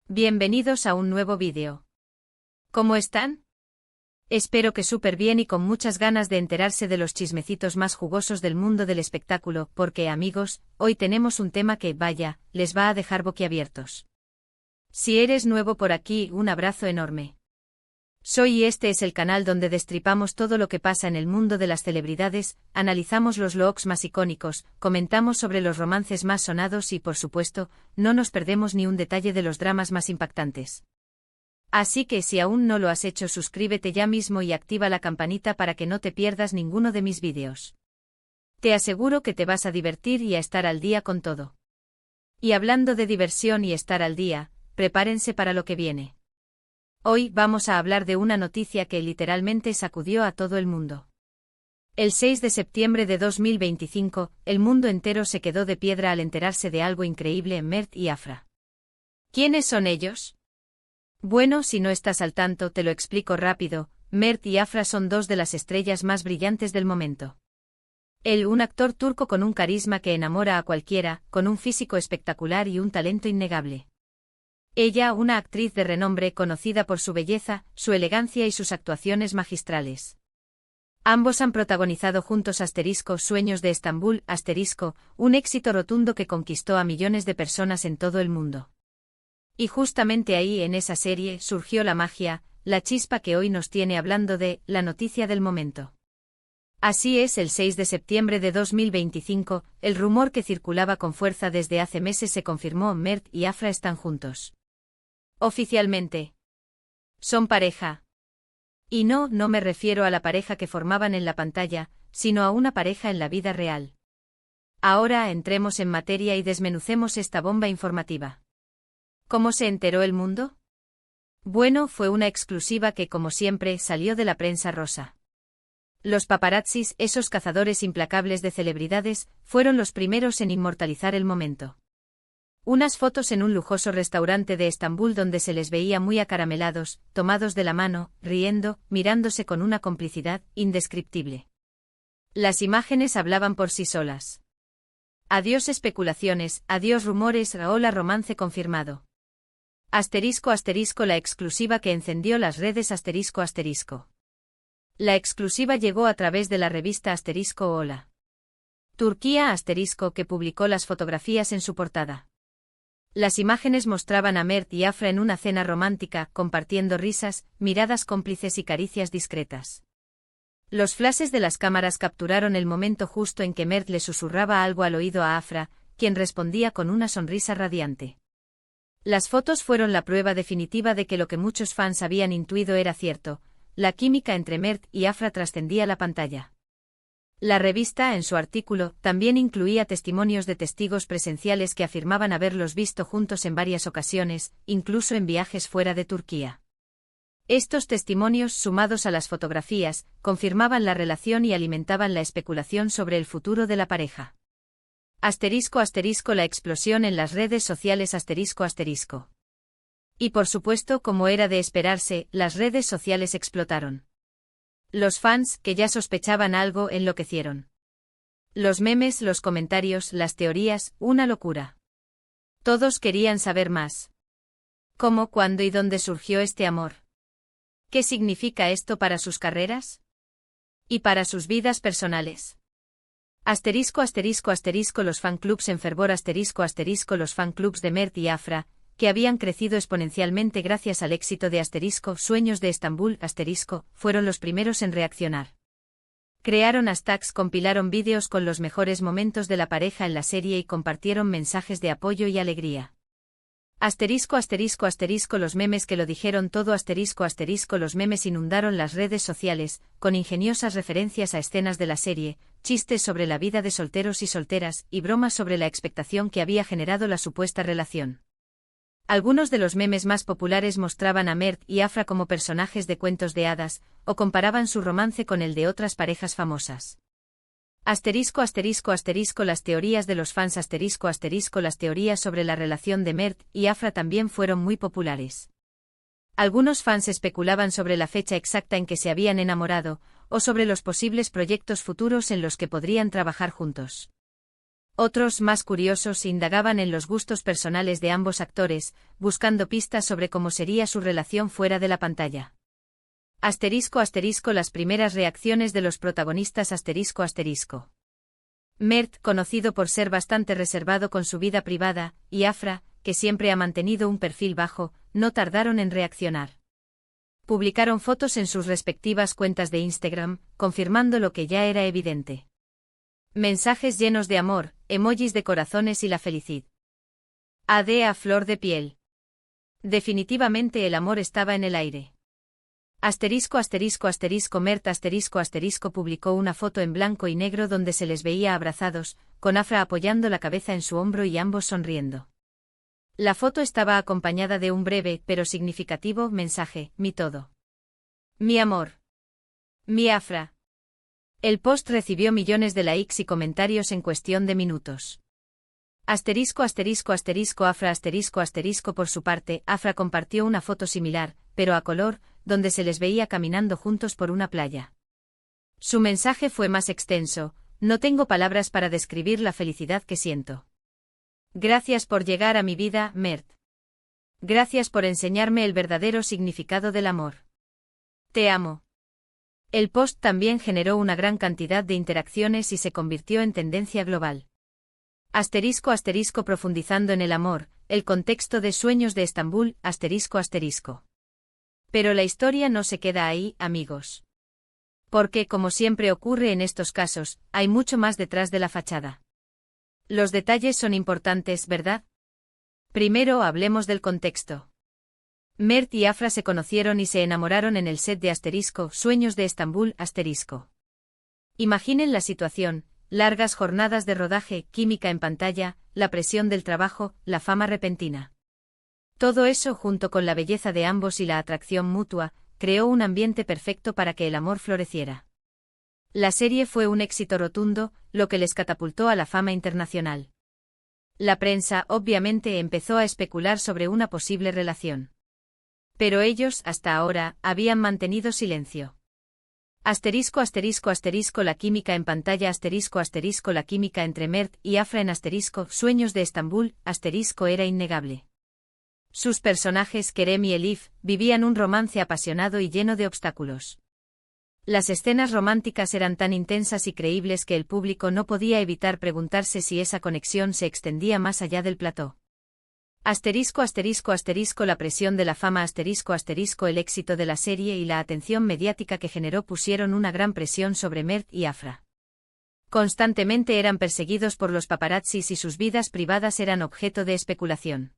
Bienvenidos a un nuevo vídeo. ¿Cómo están? Espero que súper bien y con muchas ganas de enterarse de los chismecitos más jugosos del mundo del espectáculo, porque, amigos, hoy tenemos un tema que, vaya, les va a dejar boquiabiertos. Si eres nuevo por aquí, un abrazo enorme. Soy y este es el canal donde destripamos todo lo que pasa en el mundo de las celebridades, analizamos los looks más icónicos, comentamos sobre los romances más sonados y, por supuesto, no nos perdemos ni un detalle de los dramas más impactantes. Así que si aún no lo has hecho, suscríbete ya mismo y activa la campanita para que no te pierdas ninguno de mis vídeos. Te aseguro que te vas a divertir y a estar al día con todo. Y hablando de diversión y estar al día, prepárense para lo que viene. Hoy vamos a hablar de una noticia que literalmente sacudió a todo el mundo. El 6 de septiembre de 2025, el mundo entero se quedó de piedra al enterarse de algo increíble en Mert y Afra. ¿Quiénes son ellos? Bueno, si no estás al tanto, te lo explico rápido. Mert y Afra son dos de las estrellas más brillantes del momento. Él, un actor turco con un carisma que enamora a cualquiera, con un físico espectacular y un talento innegable. Ella, una actriz de renombre conocida por su belleza, su elegancia y sus actuaciones magistrales. Ambos han protagonizado juntos Sueños de Estambul, un éxito rotundo que conquistó a millones de personas en todo el mundo. Y justamente ahí, en esa serie, surgió la magia, la chispa que hoy nos tiene hablando de la noticia del momento. Así es, el 6 de septiembre de 2025, el rumor que circulaba con fuerza desde hace meses se confirmó: Mert y Afra están juntos. Oficialmente. Son pareja. Y no me refiero a la pareja que formaban en la pantalla, sino a una pareja en la vida real. Ahora entremos en materia y desmenucemos esta bomba informativa. ¿Cómo se enteró el mundo? Bueno, fue una exclusiva que, como siempre, salió de la prensa rosa. Los paparazzis, esos cazadores implacables de celebridades, fueron los primeros en inmortalizar el momento. Unas fotos en un lujoso restaurante de Estambul donde se les veía muy acaramelados, tomados de la mano, riendo, mirándose con una complicidad indescriptible. Las imágenes hablaban por sí solas. Adiós especulaciones, adiós rumores, hola romance confirmado. La exclusiva que encendió las redes La exclusiva llegó a través de la revista Hola. Turquía que publicó las fotografías en su portada. Las imágenes mostraban a Mert y Afra en una cena romántica, compartiendo risas, miradas cómplices y caricias discretas. Los flashes de las cámaras capturaron el momento justo en que Mert le susurraba algo al oído a Afra, quien respondía con una sonrisa radiante. Las fotos fueron la prueba definitiva de que lo que muchos fans habían intuido era cierto: la química entre Mert y Afra trascendía la pantalla. La revista, en su artículo, también incluía testimonios de testigos presenciales que afirmaban haberlos visto juntos en varias ocasiones, incluso en viajes fuera de Turquía. Estos testimonios, sumados a las fotografías, confirmaban la relación y alimentaban la especulación sobre el futuro de la pareja. La explosión en las redes sociales Y por supuesto, como era de esperarse, las redes sociales explotaron. Los fans, que ya sospechaban algo, enloquecieron. Los memes, los comentarios, las teorías, una locura. Todos querían saber más. ¿Cómo, cuándo y dónde surgió este amor? ¿Qué significa esto para sus carreras? ¿Y para sus vidas personales? Los fanclubs en fervor los fanclubs de Mert y Afra, que habían crecido exponencialmente gracias al éxito de Sueños de Estambul, fueron los primeros en reaccionar. Crearon hashtags, compilaron vídeos con los mejores momentos de la pareja en la serie y compartieron mensajes de apoyo y alegría. Los memes que lo dijeron todo los memes inundaron las redes sociales, con ingeniosas referencias a escenas de la serie, chistes sobre la vida de solteros y solteras, y bromas sobre la expectación que había generado la supuesta relación. Algunos de los memes más populares mostraban a Mert y Afra como personajes de cuentos de hadas, o comparaban su romance con el de otras parejas famosas. Las teorías de los fans las teorías sobre la relación de Mert y Afra también fueron muy populares. Algunos fans especulaban sobre la fecha exacta en que se habían enamorado, o sobre los posibles proyectos futuros en los que podrían trabajar juntos. Otros, más curiosos, indagaban en los gustos personales de ambos actores, buscando pistas sobre cómo sería su relación fuera de la pantalla. *** Las primeras reacciones de los protagonistas ***. Mert, conocido por ser bastante reservado con su vida privada, y Afra, que siempre ha mantenido un perfil bajo, no tardaron en reaccionar. Publicaron fotos en sus respectivas cuentas de Instagram, confirmando lo que ya era evidente. Mensajes llenos de amor, emojis de corazones y la felicidad. A flor de piel. Definitivamente el amor estaba en el aire. Mert publicó una foto en blanco y negro donde se les veía abrazados, con Afra apoyando la cabeza en su hombro y ambos sonriendo. La foto estaba acompañada de un breve, pero significativo, mensaje: mi todo. Mi amor. Mi Afra. El post recibió millones de likes y comentarios en cuestión de minutos. Afra por su parte, Afra compartió una foto similar, pero a color, donde se les veía caminando juntos por una playa. Su mensaje fue más extenso: no tengo palabras para describir la felicidad que siento. Gracias por llegar a mi vida, Mert. Gracias por enseñarme el verdadero significado del amor. Te amo. El post también generó una gran cantidad de interacciones y se convirtió en tendencia global. Profundizando en el amor, el contexto de Sueños de Estambul, ***. Pero la historia no se queda ahí, amigos. Porque, como siempre ocurre en estos casos, hay mucho más detrás de la fachada. Los detalles son importantes, ¿verdad? Primero hablemos del contexto. Mert y Afra se conocieron y se enamoraron en el set de Sueños de Estambul, ***. Imaginen la situación: largas jornadas de rodaje, química en pantalla, la presión del trabajo, la fama repentina. Todo eso, junto con la belleza de ambos y la atracción mutua, creó un ambiente perfecto para que el amor floreciera. La serie fue un éxito rotundo, lo que les catapultó a la fama internacional. La prensa, obviamente, empezó a especular sobre una posible relación. Pero ellos, hasta ahora, habían mantenido silencio. La química en pantalla la química entre Mert y Afra en Sueños de Estambul, era innegable. Sus personajes, Kerem y Elif, vivían un romance apasionado y lleno de obstáculos. Las escenas románticas eran tan intensas y creíbles que el público no podía evitar preguntarse si esa conexión se extendía más allá del plató. La presión de la fama el éxito de la serie y la atención mediática que generó pusieron una gran presión sobre Mert y Afra. Constantemente eran perseguidos por los paparazzis y sus vidas privadas eran objeto de especulación.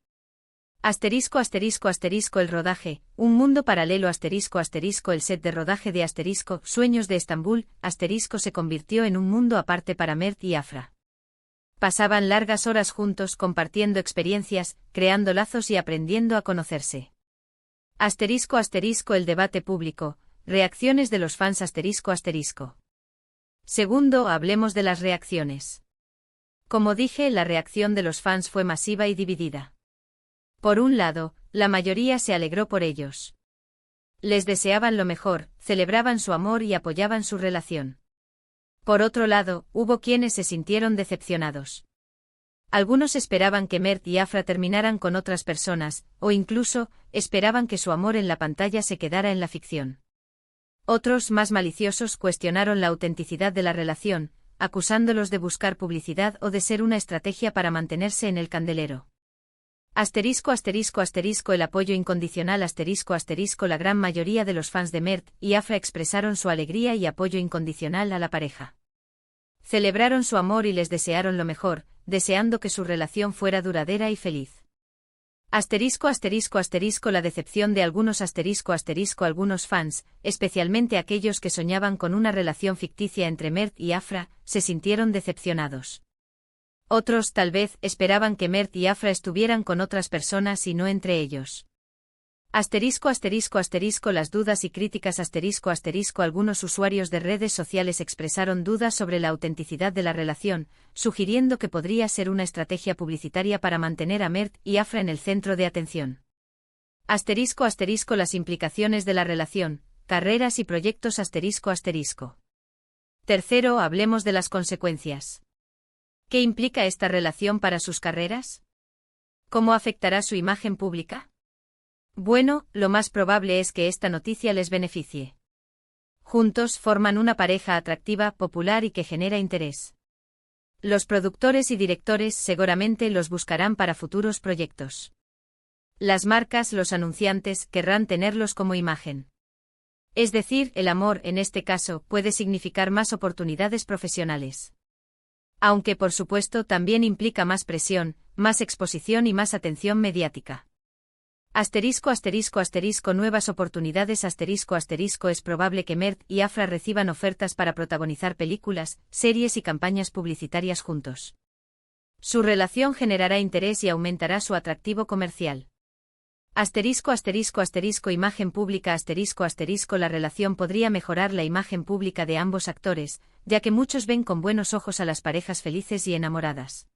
El rodaje, un mundo paralelo el set de rodaje de Sueños de Estambul, se convirtió en un mundo aparte para Mert y Afra. Pasaban largas horas juntos compartiendo experiencias, creando lazos y aprendiendo a conocerse. El debate público, reacciones de los fans Segundo, hablemos de las reacciones. Como dije, la reacción de los fans fue masiva y dividida. Por un lado, la mayoría se alegró por ellos. Les deseaban lo mejor, celebraban su amor y apoyaban su relación. Por otro lado, hubo quienes se sintieron decepcionados. Algunos esperaban que Mert y Afra terminaran con otras personas, o incluso, esperaban que su amor en la pantalla se quedara en la ficción. Otros, más maliciosos, cuestionaron la autenticidad de la relación, acusándolos de buscar publicidad o de ser una estrategia para mantenerse en el candelero. El apoyo incondicional la gran mayoría de los fans de Mert y Afra expresaron su alegría y apoyo incondicional a la pareja. Celebraron su amor y les desearon lo mejor, deseando que su relación fuera duradera y feliz. La decepción de algunos algunos fans, especialmente aquellos que soñaban con una relación ficticia entre Mert y Afra, se sintieron decepcionados. Otros, tal vez, esperaban que Mert y Afra estuvieran con otras personas y no entre ellos. Las dudas y críticas algunos usuarios de redes sociales expresaron dudas sobre la autenticidad de la relación, sugiriendo que podría ser una estrategia publicitaria para mantener a Mert y Afra en el centro de atención. Las implicaciones de la relación, carreras y proyectos Tercero, hablemos de las consecuencias. ¿Qué implica esta relación para sus carreras? ¿Cómo afectará su imagen pública? Bueno, lo más probable es que esta noticia les beneficie. Juntos forman una pareja atractiva, popular y que genera interés. Los productores y directores seguramente los buscarán para futuros proyectos. Las marcas, los anunciantes, querrán tenerlos como imagen. Es decir, el amor, en este caso, puede significar más oportunidades profesionales. Aunque por supuesto también implica más presión, más exposición y más atención mediática. Nuevas oportunidades es probable que Mert y Afra reciban ofertas para protagonizar películas, series y campañas publicitarias juntos. Su relación generará interés y aumentará su atractivo comercial. Imagen pública La relación podría mejorar la imagen pública de ambos actores, ya que muchos ven con buenos ojos a las parejas felices y enamoradas.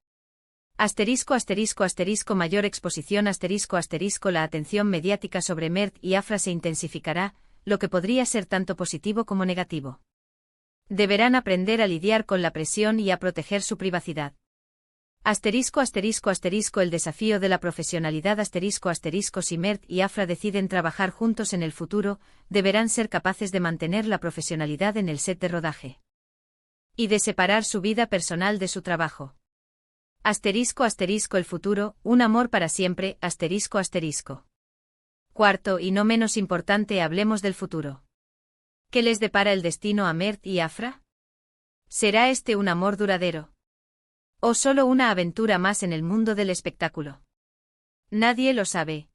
Mayor exposición La atención mediática sobre Mert y Afra se intensificará, lo que podría ser tanto positivo como negativo. Deberán aprender a lidiar con la presión y a proteger su privacidad. El desafío de la profesionalidad Si Mert y Afra deciden trabajar juntos en el futuro, deberán ser capaces de mantener la profesionalidad en el set de rodaje. Y de separar su vida personal de su trabajo. El futuro, un amor para siempre, Cuarto y no menos importante, hablemos del futuro. ¿Qué les depara el destino a Mert y Afra? ¿Será este un amor duradero? ¿O solo una aventura más en el mundo del espectáculo? Nadie lo sabe.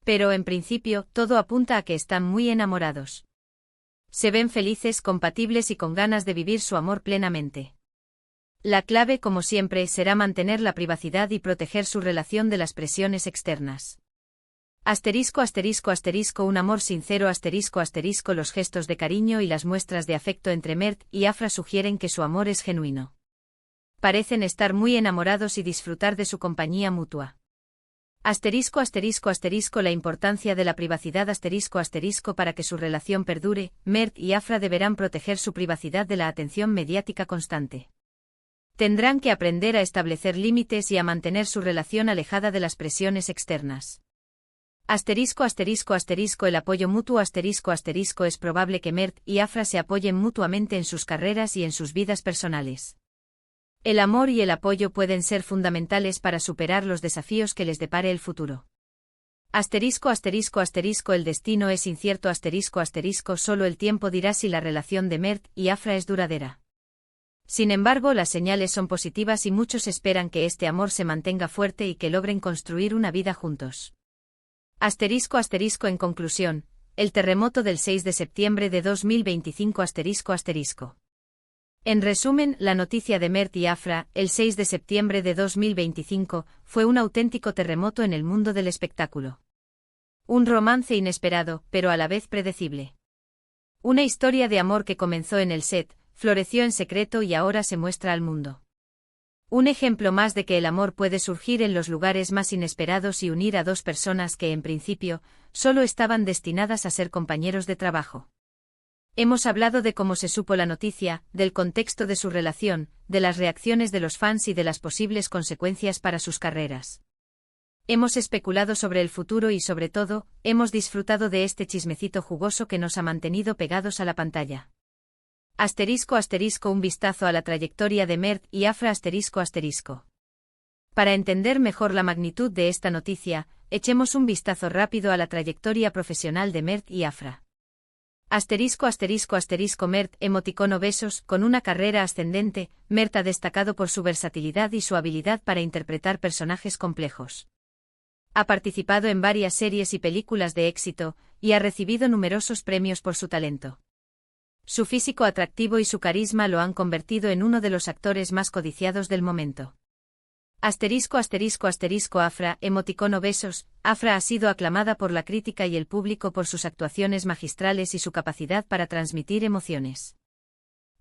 Pero en principio, todo apunta a que están muy enamorados. Se ven felices, compatibles y con ganas de vivir su amor plenamente. La clave, como siempre, será mantener la privacidad y proteger su relación de las presiones externas. Un amor sincero Los gestos de cariño y las muestras de afecto entre Mert y Afra sugieren que su amor es genuino. Parecen estar muy enamorados y disfrutar de su compañía mutua. La importancia de la privacidad para que su relación perdure, Mert y Afra deberán proteger su privacidad de la atención mediática constante. Tendrán que aprender a establecer límites y a mantener su relación alejada de las presiones externas. El apoyo mutuo Es probable que Mert y Afra se apoyen mutuamente en sus carreras y en sus vidas personales. El amor y el apoyo pueden ser fundamentales para superar los desafíos que les depare el futuro. El destino es incierto Solo el tiempo dirá si la relación de Mert y Afra es duradera. Sin embargo, las señales son positivas y muchos esperan que este amor se mantenga fuerte y que logren construir una vida juntos. En conclusión, el terremoto del 6 de septiembre de 2025 En resumen, la noticia de Mert y Afra, el 6 de septiembre de 2025, fue un auténtico terremoto en el mundo del espectáculo. Un romance inesperado, pero a la vez predecible. Una historia de amor que comenzó en el set, floreció en secreto y ahora se muestra al mundo. Un ejemplo más de que el amor puede surgir en los lugares más inesperados y unir a dos personas que en principio, solo estaban destinadas a ser compañeros de trabajo. Hemos hablado de cómo se supo la noticia, del contexto de su relación, de las reacciones de los fans y de las posibles consecuencias para sus carreras. Hemos especulado sobre el futuro y sobre todo, hemos disfrutado de este chismecito jugoso que nos ha mantenido pegados a la pantalla. Un vistazo a la trayectoria de Mert y Afra Para entender mejor la magnitud de esta noticia, echemos un vistazo rápido a la trayectoria profesional de Mert y Afra. Mert, emoticono besos, con una carrera ascendente, Mert ha destacado por su versatilidad y su habilidad para interpretar personajes complejos. Ha participado en varias series y películas de éxito, y ha recibido numerosos premios por su talento. Su físico atractivo y su carisma lo han convertido en uno de los actores más codiciados del momento. Afra, emoticono besos, Afra ha sido aclamada por la crítica y el público por sus actuaciones magistrales y su capacidad para transmitir emociones.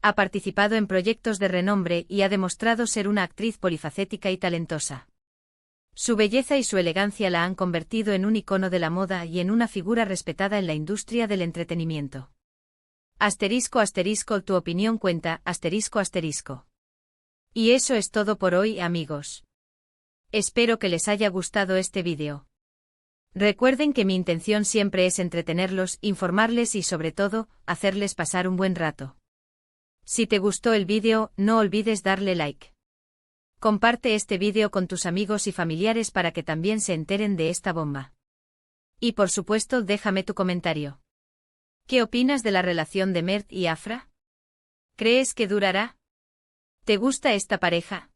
Ha participado en proyectos de renombre y ha demostrado ser una actriz polifacética y talentosa. Su belleza y su elegancia la han convertido en un icono de la moda y en una figura respetada en la industria del entretenimiento. Tu opinión cuenta, Y eso es todo por hoy, amigos. Espero que les haya gustado este vídeo. Recuerden que mi intención siempre es entretenerlos, informarles y sobre todo, hacerles pasar un buen rato. Si te gustó el vídeo, no olvides darle like. Comparte este vídeo con tus amigos y familiares para que también se enteren de esta bomba. Y por supuesto, déjame tu comentario. ¿Qué opinas de la relación de Mert y Afra? ¿Crees que durará? ¿Te gusta esta pareja?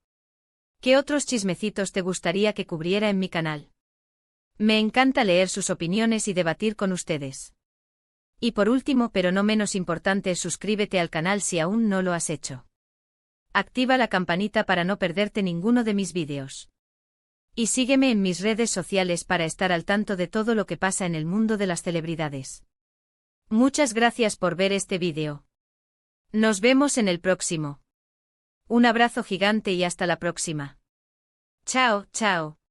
¿Qué otros chismecitos te gustaría que cubriera en mi canal? Me encanta leer sus opiniones y debatir con ustedes. Y por último, pero no menos importante, suscríbete al canal si aún no lo has hecho. Activa la campanita para no perderte ninguno de mis vídeos. Y sígueme en mis redes sociales para estar al tanto de todo lo que pasa en el mundo de las celebridades. Muchas gracias por ver este vídeo. Nos vemos en el próximo. Un abrazo gigante y hasta la próxima. Chao, chao.